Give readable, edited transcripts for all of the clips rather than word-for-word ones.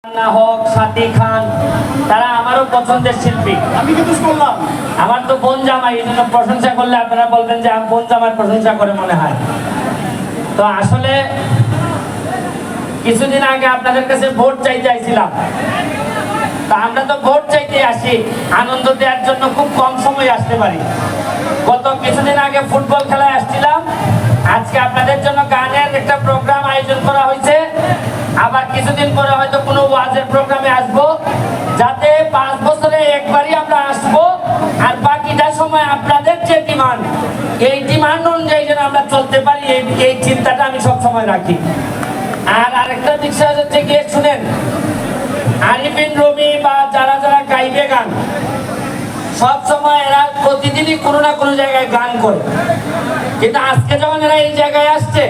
হোক সাথী খান, তারা আমারও পছন্দের শিল্পী। আমি কিন্তু শুনলাম আমার তো বোন জামাই, এই জন্য প্রশংসা করলে আপনারা বলবেন যে আমি বোন জামাই প্রশংসা করে মনে হয়। তো আসলে কিছুদিন আগে আপনাদের কাছে ভোট চাইতে আইছিলাম। তা আমরা তো ভোট চাইতে আসি, আনন্দ দেওয়ার জন্য খুব কম সময় আসতে পারি। গত কিছুদিন আগে ফুটবল খেলায় আসছিলাম, আজকে আপনাদের জন্য গানের একটা প্রোগ্রাম আয়োজন করা হয়েছে। আবার কিছুদিন পরে হয়তো কোনো ওয়াজের প্রোগ্রামে আসবো, যাতে 5 বছরে একবারই আমরা আসবো। আর বাকিটা সময় আপনাদের যে ডিমান্ড, এই ডিমান্ড অনুযায়ী যেন আমরা চলতে পারি, এই চিন্তাটা আমি সব সময় রাখি। আর আরেকটা বিষয় হচ্ছে গিয়ে শুনেন, আরিফিন রুমি বা যারা যারা গাইবে গান, সব সময় এরা প্রতিদিনই কোনো না কোনো জায়গায় গান করে। কিন্তু আজকে যখন এরা এই জায়গায় আসছে,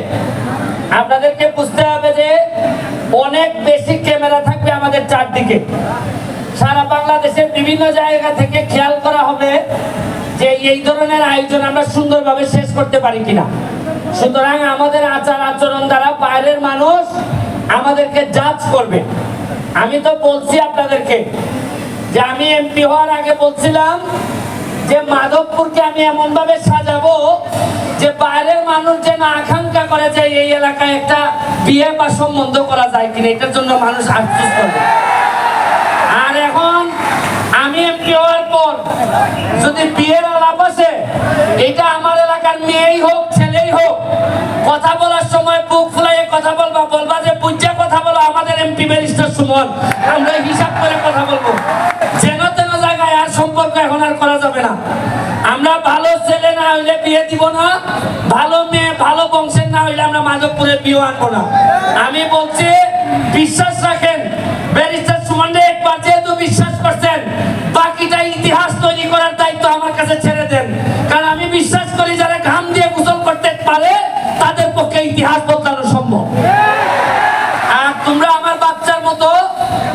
আপনাদেরকে বুঝতে হবে যে অনেক বেশি ক্যামেরা থাকবে আমাদের চারদিকে। সারা বাংলাদেশের বিভিন্ন জায়গা থেকে খেয়াল করা হবে যে এই ধরনের আয়োজন আমরা সুন্দরভাবে শেষ করতে পারি কিনা। সুতরাং আমাদের আচার আচরণ দ্বারা বাইরের মানুষ আমাদেরকে জাজ করবে। আমি তো বলছি আপনাদেরকে যে আমি এমপি হওয়ার আগে বলছিলাম যে মাধবপুরকে আমি এমন ভাবে সাজাবো যে বাইরের মানুষ যেন আকাঙ্ক্ষা করে যে এই এলাকায় একটা বিয়ে বা সম্বন্ধ করা যায় কিনা, এটার জন্য মানুষ আফসোস করবে। আর এখন আমি এমপি হওয়ার পর যদি বিয়ের আলাপ আসে, এটা আমার এলাকার মেয়েই হোক ছেলেই হোক, কথা বলার সময় বুক ফুলাইয়ে কথা বলবা যে বুঝা কথা বলো, আমাদের এমপি ব্যারিস্টার সুমন, আমরা হিসাব করে কথা বলবো। যেন তেন জায়গায় আর সম্পর্ক এখন আর করা যাবে না। আমরা ভালো ছেলে না হইলে বিয়ে দিব না, ভালো মেয়ে ভালো বংশের না হইলে আমরা মাধবপুরে বিয়ে আনবো না। আমি বলছি বিশ্বাস রাখেন, ব্যারিস্টার সুমনকে একবার যেহেতু বিশ্বাস করছেন, বাকিটা ইতিহাস তৈরি করার দায়িত্ব আমার কাছে ছেড়ে দেন। কারণ আমি বিশ্বাস করি যারা ঘাম দিয়ে গোসল করতে পারে তাদের পক্ষে ইতিহাস বদলানো সম্ভব। আর তোমরা আমার বাচ্চার মতো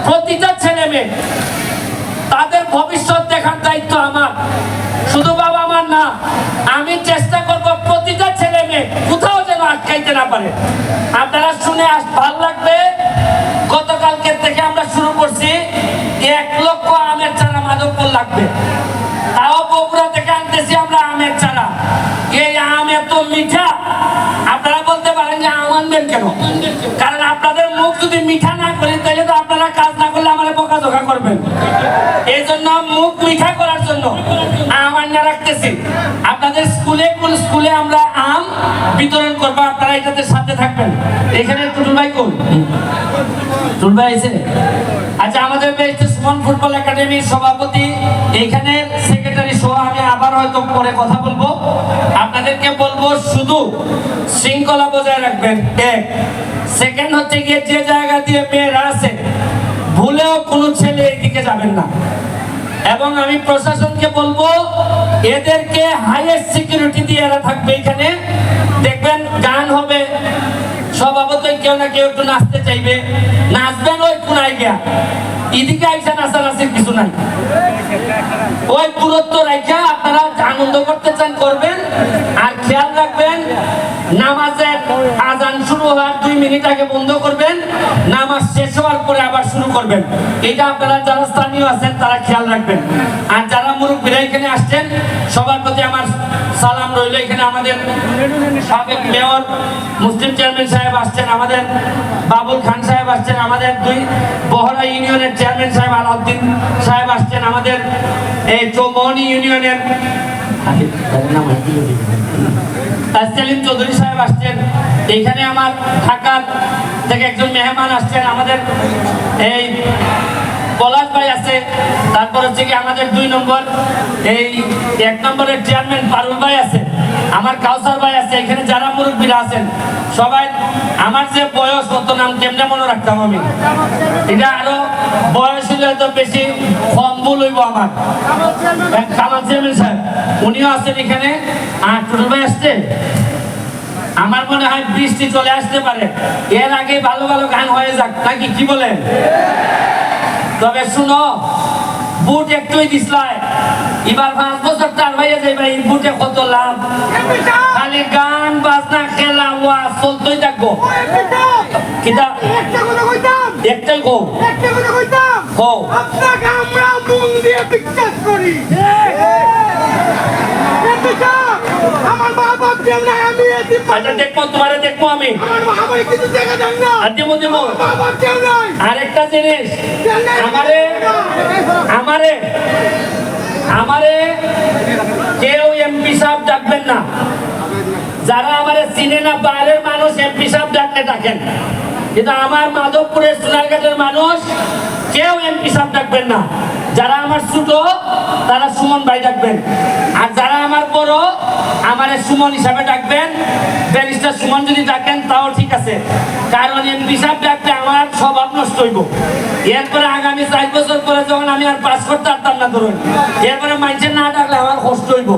প্রতিটা ছেলে মেয়ে, তাদের ভবিষ্যৎ দেখার দায়িত্ব আমার, শুধু বাবা আমার না। আমি চেষ্টা করব প্রতিটা ছেলে মেয়ে কোথাও যেন আটকাইতে না পারে। আপনারা শুনে ভালো লাগবে, গতকালকে থেকে আমরা শুরু করছি 1 লক্ষ আমের চারা মাধবপুর লাগবে। তাও বগুড়া থেকে আনতেছি আমরা আমের চারা। এই আম এত মিঠা, আপনারা বলতে পারেন যে আম আনবেন কেন? কারণ আপনাদের মুখ যদি মিঠা না করি তাহলে তো আপনারা কাজ না করলে আমার বকাঝকা করবেন। এই জন্য মুখ মিঠা করার জন্য আম আন্না রাখতেছি। আপনাদের স্কুলে আমরা আম বিতরণ করবো, আপনারা এটাতে সাথে থাকবেন। এখানে টুটুল ভাই কোন? টুটুল ভাই আছে? আচ্ছা, আমাদের সুমন ফুটবল একাডেমির সভাপতি, এখানে সেক্রেটারি সহ আমি আবার হয়তো পরে কথা বলবো। আপনাদেরকে বলবো শুধু শৃঙ্খলা বজায় রাখবেন। 1 সেকেন্ড হচ্ছে গিয়ে যে জায়গা দিয়ে মেয়েরা আছে, ভুলেও কোনো ছেলে এদিকে যাবেন না। এবং আমি প্রশাসনকে বলবো এদেরকে হাইয়েস্ট সিকিউরিটি দিয়ে এরা থাকবে। এখানে দেখবেন গান হবে, স্বভাবতই কেউ না কেউ একটু নাচতে চাইবে, নাচবেন ওই কোনায় গিয়া, এদিকে আইসা নাচানাচির কিছু নাই। ওই দূরত্ব রাখা আপনারা আনন্দ করতে চান করবেন। আর খেয়াল রাখবেন, নামাজের আজান শুরু হওয়ার 2 মিনিট আগে বন্ধ করবেন, নামাজ শেষ হওয়ার পরে আবার শুরু করবেন। এটা আপনারা যারা স্থানীয় আছেন তারা খেয়াল রাখবেন। আর যারা মুরব্বীরা এখানে আসছেন, সবার প্রতি আমার সালাম রইল। এখানে আমাদের সাবেক মেয়র মুসলিম চেয়ারম্যান সাহেব আসছেন, আমাদের বাবুল খান সাহেব আসছেন, আমাদের 2 বহরা ইউনিয়নের চেয়ারম্যান সাহেব আলাউদ্দিন সাহেব আসছেন, আমাদের এই চৌমনি ইউনিয়নের সেলিম চৌধুরী সাহেব আসছেন। এখানে আমার ঢাকা থেকে একজন মেহমান আসছেন, আমাদের এই পলাশ ভাই আছে। তারপর হচ্ছে কি আমাদের 2 নম্বর এই 1 নম্বরের চেয়ারম্যান পারুল ভাই আছে, আমার কাউসার ভাই আছে। এখানে যারা মুরব্বীরা আছেন সবাই, আমার যে বয়স কত নাম কেমনে মনে রাখতাম আমি, এটা আরো বয়স হলে হয়তো বেশি কম ভুল হইব আমার। কামাল চেয়ারম্যান সাহেব উনিও আছেন এখানে। আর টুটুল ভাই আসছে, আমার মনে হয় বৃষ্টি চলে আসতে পারে, এর আগে ভালো ভালো গান হয়ে যাক নাকি, কি বলেন? তবে শুনো, বুট একটুই দিসলাই, এবার 5 বছর তার ভাইয়া যাই ভাই, বুটে কত লাভ, খালি গান বাজনা খেলা ওয়াজ চলতেই থাকবো কিতা একটাই কও কও আপনাকে আমরা মন দিয়ে বিশ্বাস করি আমার বাবা কেউ নাই আমি এদিকে আচ্ছা দেখবো তোমারে দেখবো আমি আমার বাবা কিছু জায়গা দেন না আর দেবো দেবো বাবা কেউ নাই আরেকটা জিনিস আমারে আমারে আমারে কেউ এমপি সাহেব ডাকবেন না যারা আমারে চিনে না বাইরের মানুষ এমপি সাহেব ডাকলে ডাকেন কিন্তু আমার মাধবপুরের সোনারঘাটের মানুষ কেউ এমপি সাহেব ডাকবেন না যারা আমার ছোট তারা সুমন ভাই ডাকবেন আর যারা আমার বড় আমার সুমন হিসাবে ডাকবেন ব্যারিস্টার সুমন যদি ডাকেন তাও ঠিক আছে কারণ এমপি সাহেব ডাকলে আমার স্বভাব নষ্ট হইব এরপরে আগামী 4 বছর পরে যখন আমি আর পাস করতে পারতাম না ধরুন এরপরে মানুষের না ডাকলে আমার কষ্ট হইব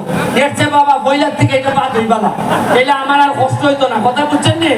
এর চেয়ে বাবা বইলার থেকে এটা বাদ হইবা না এলে আমার আর কষ্ট হইতো না কথা বুঝছেন নি